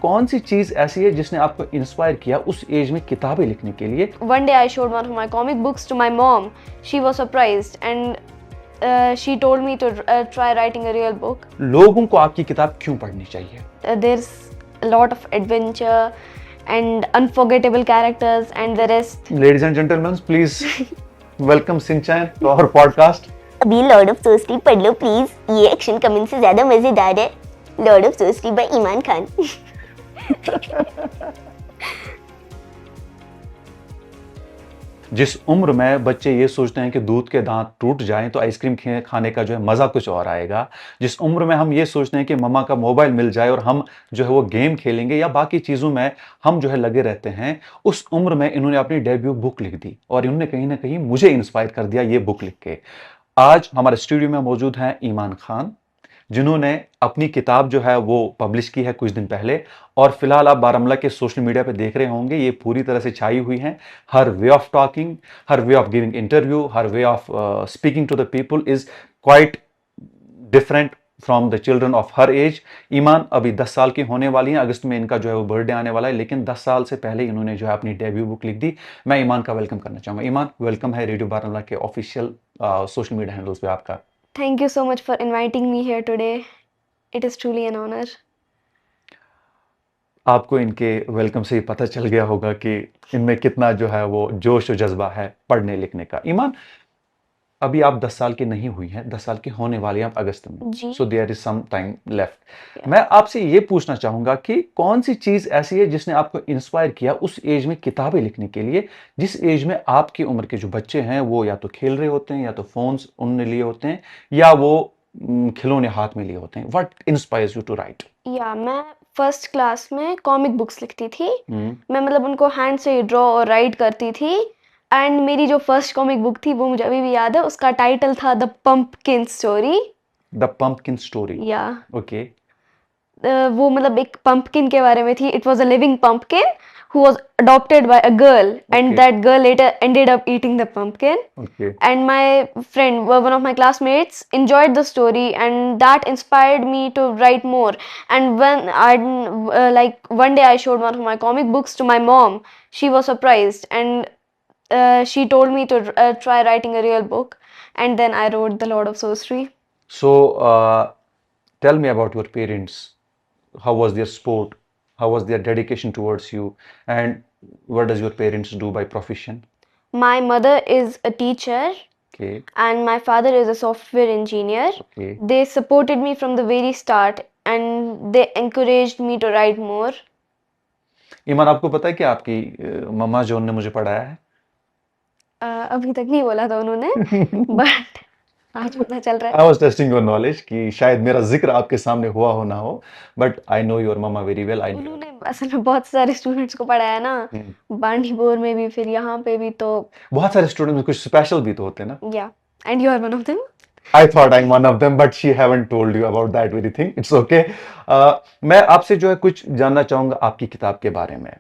कौन सी चीज ऐसी है जिसने आपको इंस्पायर किया उस एज में किताबें लिखने के लिए? One day I showed one of my comic books to my mom. She was surprised and she told me to try writing a real book. लोगों को आपकी किताब क्यों पढ़नी चाहिए? There's a lot of adventure and unforgettable characters and the rest. Ladies and gentlemen, please welcome Sinchan to our podcast. अभी Lord of सोस्ट्री पढ़ लो please, ये एक्शन कमेंट से ज्यादा मजेदार है। लॉर्ड ऑफ सोस्ट्री बाय ईमान खान। जिस उम्र में बच्चे ये सोचते हैं कि दूध के दांत टूट जाएं तो आइसक्रीम खाने का जो है मजा कुछ और आएगा, जिस उम्र में हम ये सोचते हैं कि मम्मा का मोबाइल मिल जाए और हम जो है वो गेम खेलेंगे या बाकी चीजों में हम जो है लगे रहते हैं, उस उम्र में इन्होंने अपनी डेब्यू बुक लिख दी और इन्होंने कहीं ना कहीं मुझे इंस्पायर कर दिया ये बुक लिख के। आज हमारे स्टूडियो में मौजूद हैं ईमान खान, जिन्होंने अपनी किताब जो है वो पब्लिश की है कुछ दिन पहले और फिलहाल आप बारामूला के सोशल मीडिया पे देख रहे होंगे, ये पूरी तरह से छाई हुई हैं। Her way of talking, her way of giving interview, her way of speaking to the people is quite different from the children of her age. Iman अभी 10 साल की होने वाली हैं, अगस्त में इनका जो है वो बर्थडे आने वाला है, लेकिन 10 साल से पहले इन्होंने जो है अपनी डेब्यू बुक लिख दी। मैं ईमान का वेलकम करना चाहूँगा। ईमान, वेलकम है रेडियो बारामूला के ऑफिशियल सोशल मीडिया हैंडल्स पे आपका। Thank you so much for inviting me here today. It is truly an honor. आपको इनके वेलकम से ही पता चल गया होगा कि इनमें कितना जो है वो जोश और जज्बा है पढ़ने लिखने का। ईमान, अभी आप 10 साल की नहीं हुई हैं, 10 साल की होने वाली हैं आप अगस्त में, जी। So there is some time left. मैं आपसे ये पूछना चाहूंगा कि कौन सी चीज ऐसी है जिसने आपको इंस्पायर किया उस एज में किताबें लिखने के लिए, जिस एज में आपकी उम्र के जो बच्चे हैं वो या तो खेल रहे होते हैं या तो फोन्स उनने लिए होते हैं या वो खिलौने हाथ में लिए होते हैं। What inspires you to write? Yeah मैं फर्स्ट क्लास में कॉमिक बुक्स लिखती थी। मैं मतलब उनको हैंड से ड्रॉ और राइट करती थी एंड मेरी जो फर्स्ट कॉमिक बुक थी वो मुझे अभी भी याद है, उसका टाइटल था the pumpkin story. The pumpkin story, या ओके। वो मतलब एक पंपकिन के बारे में थी। It was a living pumpkin who was adopted by a girl and Okay. that girl later ended up eating the pumpkin. Okay, And my friend, one of my classmates, enjoyed the story and that inspired me to write more. And when I like one day I showed one of my comic books to my mom. She was surprised and she told me to try writing a real book, and then I wrote The Lord of Sorcery. so tell me about your parents. How was their support? How was their dedication towards you? And what does your parents do by profession? My mother is a teacher Okay, and my father is a software engineer. okay. They supported me from the very start and they encouraged me to write more. ईमान, आपको पता है कि आपकी मम्मा जो ने मुझे पढ़ाया है? अभी तक नहीं बोला था उन्होंने बट आज पता चल रहा है। I was testing your knowledge कि शायद मेरा जिक्र आपके सामने हुआ हो ना हो, but I know your mamma very well. I उन्होंने असल में बहुत सारे स्टूडेंट्स को पढ़ाया ना, बांडीपुर में भी फिर यहाँ पे भी, तो बहुत सारे स्टूडेंट में कुछ स्पेशल भी तो होते हैं ना। Yeah and you are one of them. I thought I'm one of them, but she haven't told you about that very thing. It's okay. मैं आपसे जो है कुछ जानना चाहूंगा आपकी किताब के बारे में।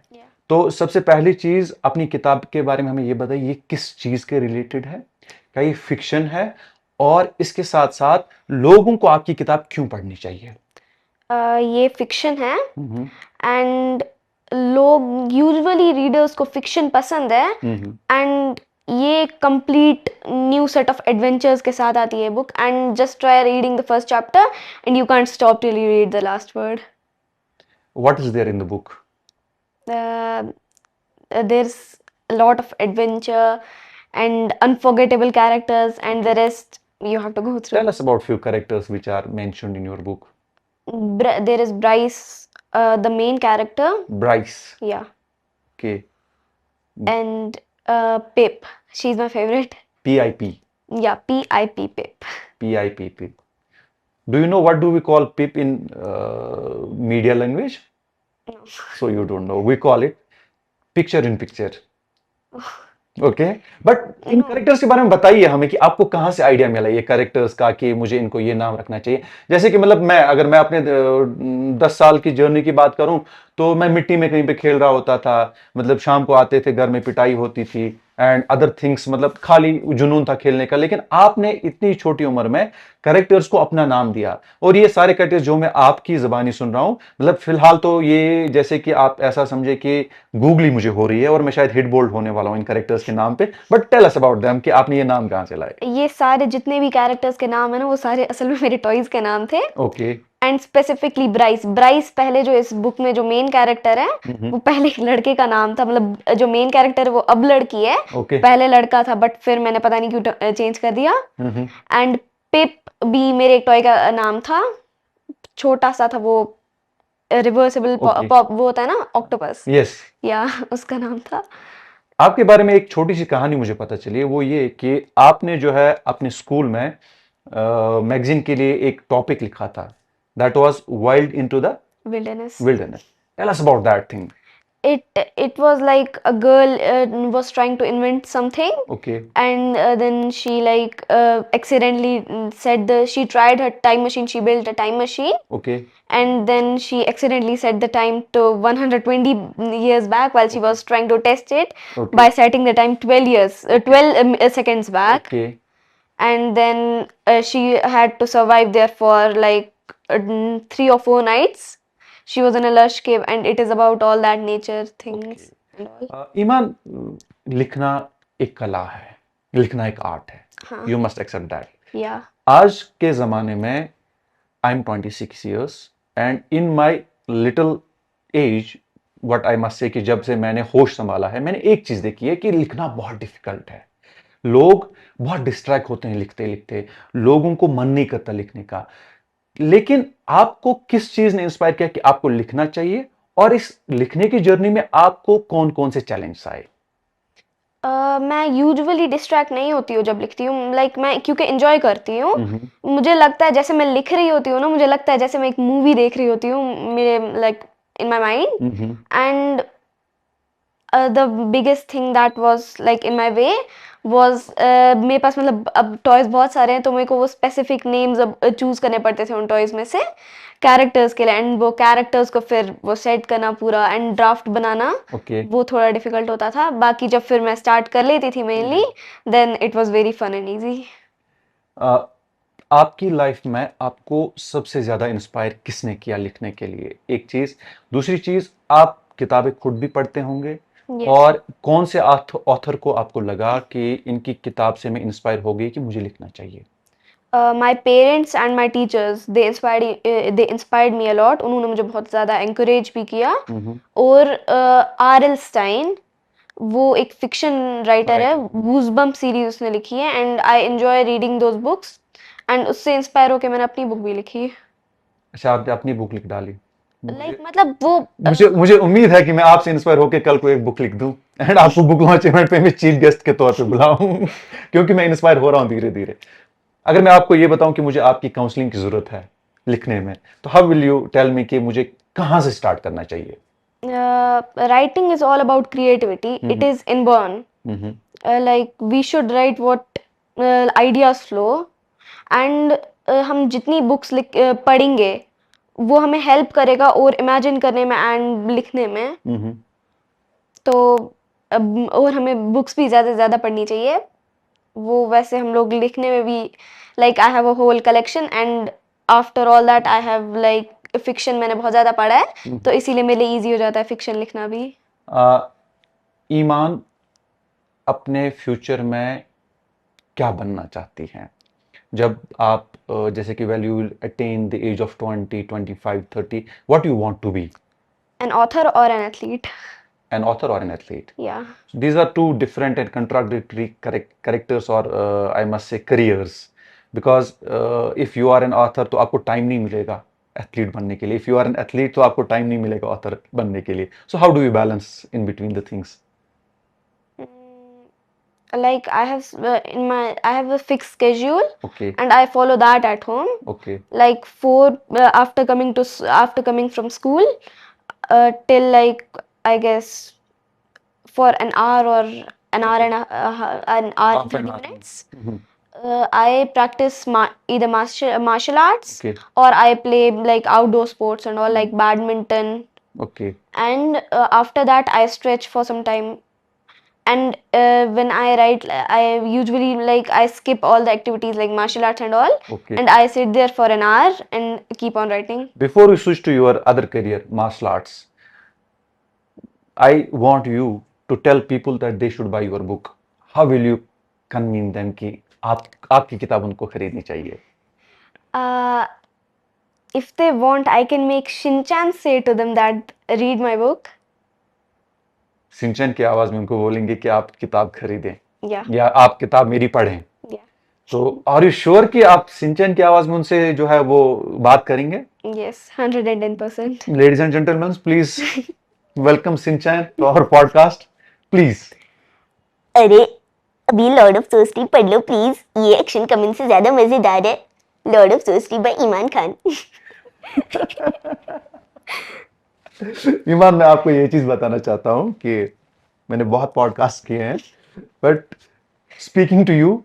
तो सबसे पहली चीज, अपनी किताब के बारे में हमें ये बताइए, ये किस चीज के रिलेटेड है? क्या ये फिक्शन है? और इसके साथ साथ लोगों को आपकी किताब क्यों पढ़नी चाहिए? ये फिक्शन है एंड लोग यूजुअली रीडर्स को फिक्शन पसंद है एंड ये complete new set of adventures के साथ आती है book and just try reading the first chapter and you can't stop till you read the last word. What is there in the book? There's a lot of adventure and unforgettable characters and the rest you have to go through. Tell us about few characters which are mentioned in your book. There is Bryce, the main character. Bryce. Yeah. Okay. And Pip. She's my favorite. Pip. Yeah, Pip. Pip. Pip. Do you know what do we call Pip in media language? No. So you don't know. We call it picture in picture. Okay, but in characters के बारे में बताइए हमें कि आपको कहाँ से idea मिला ये कैरेक्टर्स का कि मुझे इनको ये नाम रखना चाहिए। जैसे कि मतलब मैं अगर मैं अपने 10 साल की जर्नी की बात करूं तो मैं मिट्टी में कहीं पे खेल रहा होता था, मतलब शाम को आते थे, घर में पिटाई होती थी एंड अदर थिंग्स, मतलब खाली जुनून था खेलने का। लेकिन आपने इतनी छोटी उम्र में कैरेक्टर्स को अपना नाम दिया, और ये सारे कैरेक्टर्स जो मैं आपकी ज़बानी सुन रहा हूँ, मतलब फिलहाल तो ये जैसे कि आप ऐसा समझे कि गूगली मुझे हो रही है और मैं शायद हिट बोल्ड होने वाला हूँ इन कैरेक्टर्स के नाम पे। But tell us about them कि आपने ये नाम कहाँ से लाए? ये सारे जितने भी कैरेक्टर्स के नाम है ना, वो सारे असल में मेरे टॉयज के नाम थे। Okay. And specifically Bryce, Bryce पहले जो इस बुक में जो मेन कैरेक्टर है, वो पहले एक लड़के का नाम था। मतलब जो मेन कैरेक्टर है वो अब लड़की है, ओके। पहले लड़का था, बट फिर मैंने पता नहीं क्यों चेंज कर दिया। हम्म। एंड पिप भी मेरे एक टॉय का नाम था, छोटा सा था वो, रिवर्सिबल Okay. वो होता है ना ऑक्टोपस, यस। या उसका नाम था। आपके बारे में एक छोटी सी कहानी मुझे पता चली है, वो ये कि आपने जो है अपने स्कूल में मैगजीन के लिए एक टॉपिक लिखा था, that was wild into the wilderness. Wilderness. Tell us about that thing. It was like a girl was trying to invent something, okay. and then she like accidentally she tried her time machine, she built a time machine, okay. and then she accidentally set the time to 120 years back while she was trying to test it Okay. by setting the time 12 years 12 seconds back. Okay. And then she had to survive there for like 3 or 4 nights. She was in a lush cave, and it is about all that nature things and all. Iman, लिखना एक कला है, लिखना एक art है, हाँ। You must accept that. Yeah. आज के ज़माने में I am 26 years and in my little age, what I must say कि जब से मैंने होश संभाला है, मैंने एक चीज़ देखी है कि लिखना बहुत डिफिकल्ट है। लोग बहुत डिस्ट्रैक्ट होते हैं लिखते लिखते, लोगों को मन नहीं करता लिखने का। लेकिन आपको किस चीज़ ने इंस्पायर किया कि आपको लिखना चाहिए, और इस लिखने की जर्नी में आपको कौन कौन से चैलेंज आए? मैं यूजुअली डिस्ट्रैक्ट नहीं होती हूँ जब लिखती हूँ, लाइक मैं क्योंकि एंजॉय करती हूँ। मुझे लगता है जैसे मैं लिख रही होती हूँ ना, मुझे लगता है जैसे मैं एक मूवी देख रही होती हूँ मेरे like in my mind. And the biggest thing that was like in my way was, मेरे पास मतलब अब टॉयज बहुत सारे हैं, तो मेरे को वो स्पेसिफिक नेम्स अब चूज करने पड़ते थे उन टॉयज में से कैरेक्टर्स के लिए, एंड वो कैरेक्टर्स को फिर वो सेट करना पूरा एंड ड्राफ्ट बनाना, ओके। वो थोड़ा डिफिकल्ट होता था। बाकी जब फिर मैं स्टार्ट कर लेती थी mainly, then it was very fun and easy. आपकी लाइफ में आपको सबसे ज्यादा इंस्पायर किसने किया लिखने के लिए? एक चीज। दूसरी चीज, आप किताबें खुद भी पढ़ते होंगे, Yes. और कौन से ऑथर को आपको लगा कि इनकी किताब से मैं इंस्पायर हो गई कि मुझे लिखना चाहिए? My parents and my teachers, they inspired me a lot. उन्होंने मुझे बहुत ज़्यादा एनकरेज भी किया। और आर.एल. स्टाइन, वो एक फिक्शन राइटर है, गूज़बम्प सीरीज उसने लिखी है, and I enjoy reading those books, and उससे इंस्पायर होकर मैंने अपनी बुक भी लिखी। अच्छा, आपने अपनी बुक लिख डाली? लाइक मतलब वो मुझे उम्मीद है कि मैं आपसे इंस्पायर होकर कल को एक बुक लिख दूं एंड आपको बुक लॉन्च इवेंट पे मैं चीफ गेस्ट के तौर पे बुलाऊं क्योंकि मैं इंस्पायर हो रहा हूं धीरे धीरे। अगर मैं आपको ये बताऊं कि मुझे आपकी काउंसलिंग की जरूरत है लिखने में, तो how will you tell me कि मुझे कहां से स्टार्ट करना चाहिए? writing is all about creativity. It is inborn. Like we should write what ideas flow, and हम जितनी बुक्स पढ़ेंगे वो हमें हेल्प करेगा और इमेजिन करने में एंड लिखने में। तो और हमें बुक्स भी ज़्यादा से ज़्यादा पढ़नी चाहिए। वो वैसे हम लोग लिखने में भी, like I have a whole collection, and after all that I have like fiction मैंने बहुत ज़्यादा पढ़ा है, तो इसीलिए मेरे लिए ईजी हो जाता है फिक्शन लिखना भी। ईमान अपने फ्यूचर में क्या बनना चाहती हैं जब आप जैसे कि well you attain the age of 20, 25, 30, what you want to be? An author और an athlete. An author or an athlete? Yeah. These are two different and contradictory characters, or I must say careers, because if you are an author तो आपको time नहीं मिलेगा athlete बनने के लिए, if you are an athlete तो आपको time नहीं मिलेगा ऑथर बनने के लिए। So how do you balance in between the things? Like I have a fixed schedule. Okay. And I follow that at home. Okay. Like after coming from school, till like I guess for an hour or an hour and an hour and 30 minutes. I practice either martial arts, Okay. or I play like outdoor sports and all, like badminton, Okay. and after that I stretch for some time. And when I write, I usually like I skip all the activities like martial arts and all, Okay. and I sit there for an hour and keep on writing. Before you switch to your other career, martial arts, I want you to tell people that they should buy your book. How will you convince them कि आपकी किताब उनको खरीदनी चाहिए? Uh, if they want, I can make Shinchan say to them that read my book. सिंचन की आवाज में उनको बोलेंगे कि आप किताब खरीदें Yeah, या आप किताब मेरी पढ़ें. yeah, तो आर यू श्योर कि आप सिंचन की आवाज में उनसे जो है वो बात करेंगे? yes, 110%. Ladies and gentlemen, please welcome Sinchan to our podcast. Please. अरे अभी लॉर्ड ऑफ सोस्टी पढ़ लो प्लीज, ये एक्शन कमेंट से ज्यादा मजेदार है. लॉर्ड ऑफ सोस्टी बाय ईमान खान. ईमान, मैं आपको ये चीज बताना चाहता हूँ कि मैंने बहुत पॉडकास्ट किए हैं, but speaking to you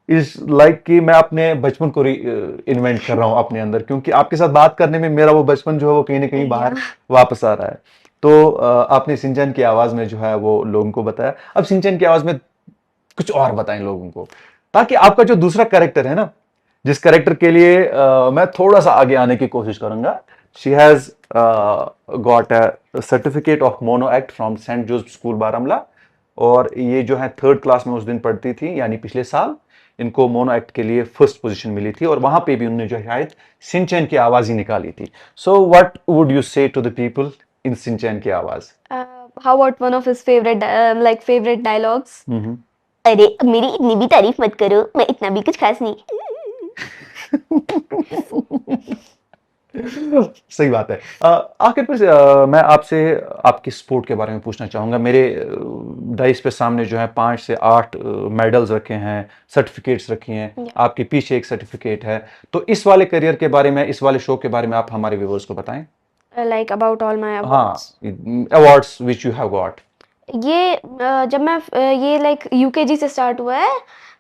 is like कि मैं अपने बचपन को इन्वेंट कर रहा हूँ अपने अंदर, क्योंकि आपके साथ बात करने में मेरा वो बचपन जो है वो कहीं ना कहीं बाहर वापस आ रहा है. तो आपने सिंचन की आवाज में जो है वो लोगों को बताया. अब सिंचन की आवाज में कुछ और बताएं लोगों को, ताकि आपका जो दूसरा कैरेक्टर है ना, जिस कैरेक्टर के लिए मैं थोड़ा सा आगे आने की कोशिश करूंगा. She has got a certificate of mono act from saint Joseph school Baramulla, और ये जो है 3rd क्लास में उस दिन पढ़ती थी, यानी पिछले साल इनको मोनो एक्ट के लिए 1st पोजीशन मिली थी, और वहां पे भी उन्होंने जो है शायद सिंचन की आवाज ही निकाली थी. सो व्हाट वुड यू से टू द पीपल इन सिंचन की आवाज? How about one of his favorite dialogues? अरे अब मेरी इतनी भी तारीफ मत करो, मैं इतना भी कुछ खास नहीं. सही बात है. आखिर पर मैं आपसे आपकी स्पोर्ट के बारे में पूछना चाहूंगा. मेरे डाइस पे सामने जो है 5 से 8 मेडल्स रखे हैं, सर्टिफिकेट्स रखी हैं. Yeah. आपके पीछे एक सर्टिफिकेट है. तो इस वाले करियर के बारे में, इस वाले शो के बारे में आप हमारे व्यूअर्स को बताएं. Like about all my हाँ, awards. Awards which you have got. ये जब मैं ये लाइक यूकेजी से स्टार्ट हुआ है,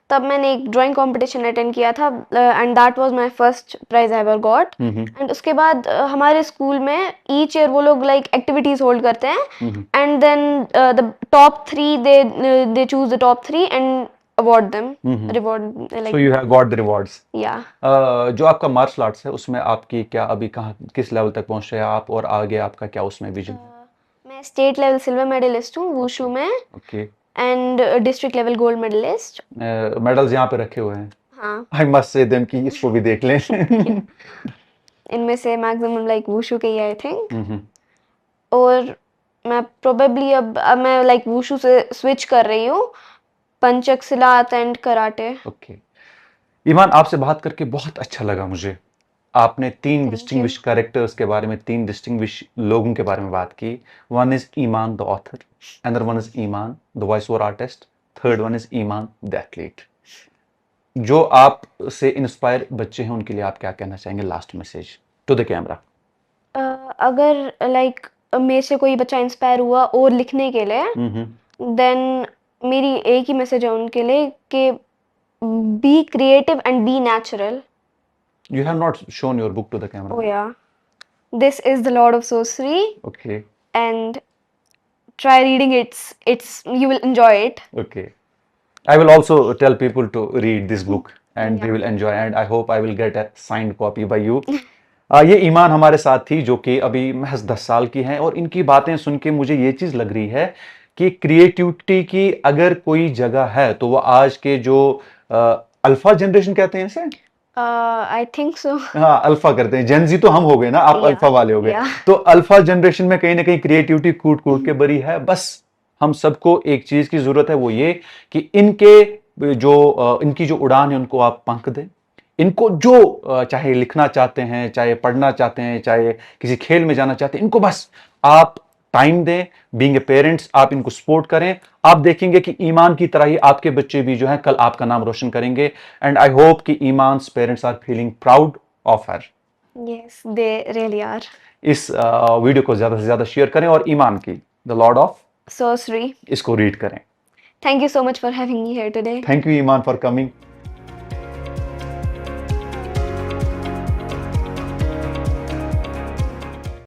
तब मैंने एक ड्राइंग कंपटीशन अटेंड किया था, and that was my first prize I ever got. And उसके बाद हमारे स्कूल में ईच ईयर वो लोग लाइक एक्टिविटीज होल्ड करते हैं, and then the top 3 they choose the top 3 and award them reward so like. You have got the rewards. या जो आपका मार्शल आर्ट्स है उसमें आपकी क्या अभी कहाँ किस लेवल तक पहुंचे हैं आप, और आगे आपका क्या उसमें विजन? मैं स्टेट लेवल सिल्वर मेडलिस्ट हूँ वुशु में, okay. And district level gold medalist. Medals यहाँ पे रखे हुए हैं. हाँ, आई मस्ट से देम कि इसको भी देख लें. इनमें से मैक्सिमम लाइक वुशु के ही आई थिंक. हम्म. और मैं प्रोबेबली अब मैं लाइक वुशु से स्विच कर रही हूँ, पंचक सिलात एंड कराटे. ओके. ईमान, आपसे बात करके बहुत अच्छा लगा मुझे. आपने 3 डिस्टिंग्विश कैरेक्टर्स के बारे में, 3 डिस्टिंग्विश लोगों के बारे में बात की. One is Iman the author, another one is Iman the voice over artist, third one is Iman the athlete. जो आप से इंस्पायर बच्चे हैं उनके लिए आप क्या कहना चाहेंगे? Last message to the camera. अगर लाइक मेरे से कोई बच्चा इंस्पायर हुआ और लिखने के लिए, देन मेरी एक ही मैसेज है उनके लिए कि be creative and be natural. You have not shown your book to the camera. Oh yeah, this is the Lord of Sorcery, Okay. and try reading it. It's you will enjoy it. Okay. I will also tell people to read this book and they Yeah. will enjoy, and I hope I will get a signed copy by you. ये ईमान हमारे साथ थी, जो कि अभी महज 10 साल की हैं, और इनकी बातें सुन के मुझे ये चीज़ लग रही है कि क्रिएटिविटी की अगर कोई जगह है तो वो आज के जो अल्फा जनरेशन कहते हैं इसे, I think so. हाँ अल्फा करते हैं. जेनजी तो हम हो गए ना, आप Yeah. अल्फा वाले हो गए. Yeah. तो अल्फा जनरेशन में कहीं ना कहीं क्रिएटिविटी कूट कूट के भरी है. बस हम सबको एक चीज की जरूरत है, वो ये कि इनकी जो उड़ान है उनको आप पंख दें. इनको जो चाहे लिखना चाहते हैं, चाहे पढ़ना चाहते हैं, चाहे किसी खेल में जाना चाहते हैं, इनको बस आप टाइम दें. बीइंग ए पेरेंट्स आप इनको सपोर्ट करें. आप देखेंगे कि ईमान की तरह ही आपके बच्चे भी जो हैं कल आपका नाम रोशन करेंगे. एंड आई होप कि Iman's parents are feeling proud of her. Yes, they really are. इस वीडियो को ज्यादा से ज्यादा शेयर करें और ईमान की द लॉर्ड ऑफ Sorcery. इसको रीड करें. Thank you so much for having me here today. Thank you Iman for coming.